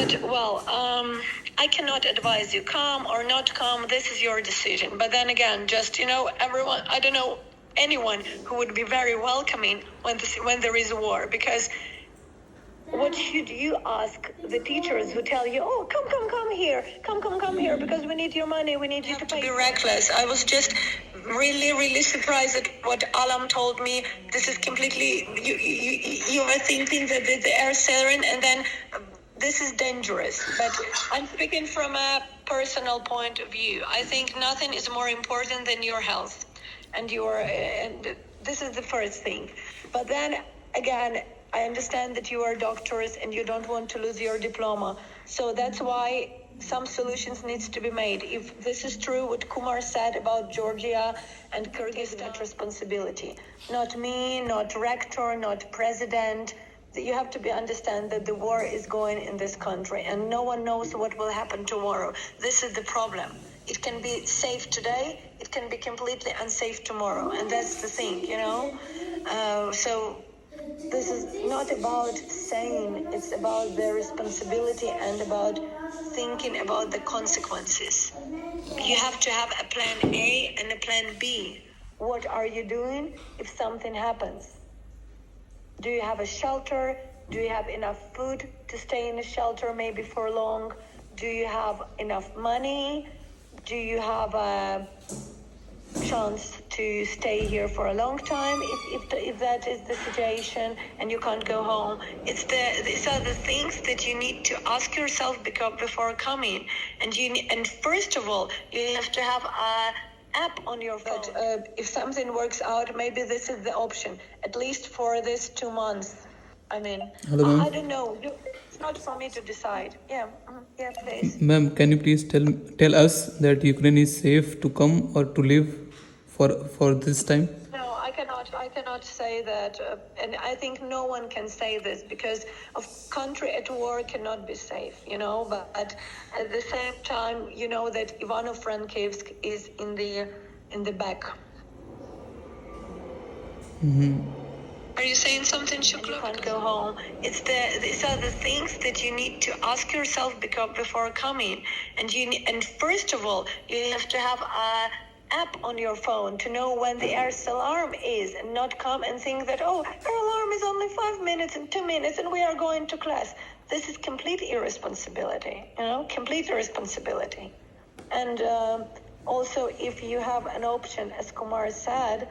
that, I cannot advise you come or not come. This is your decision. But then again, just, everyone, I don't know anyone who would be very welcoming when there is a war, because what should you ask the teachers who tell you, oh, come here, because we need your money, we need you to pay. To be reckless. I was just really surprised at what Alam told me. This is completely, you are thinking that the air siren, and then this is dangerous. But I'm speaking from a personal point of view. I think nothing is more important than your health and this is the first thing. But then again, I understand that you are doctors and you don't want to lose your diploma. So that's why some solutions needs to be made. If this is true, what Kumar said about Georgia and Kyrgyzstan responsibility, not me, not rector, not president. You have to understand that the war is going in this country and no one knows what will happen tomorrow. This is the problem. It can be safe today, it can be completely unsafe tomorrow. And that's the thing, So this is not about saying, it's about the responsibility and about thinking about the consequences. You have to have a plan A and a plan B. What are you doing if something happens? Do you have a shelter? Do you have enough food to stay in a shelter maybe for long? Do you have enough money? Do you have a chance to stay here for a long time if that is the situation and you can't go home? These are the things that you need to ask yourself before coming. And first of all, you have to have a app on your phone. But if something works out, maybe this is the option, at least for this 2 months. Hello, I don't know. It's not for me to decide. Yeah, please. ma'am, can you please tell us that Ukraine is safe to come or to live for this time? No, I cannot say that, and I think no one can say this because a country at war cannot be safe, But at the same time, you know that Ivano-Frankivsk is in the back. Are you saying something, Shukla? You can't go home. These are the things that you need to ask yourself before coming, and first of all, you have to have a app on your phone to know when the air alarm is, and not come and think that, oh, air alarm is only 5 minutes and 2 minutes and we are going to class. This is complete irresponsibility, complete irresponsibility. And also, if you have an option, as Kumar said,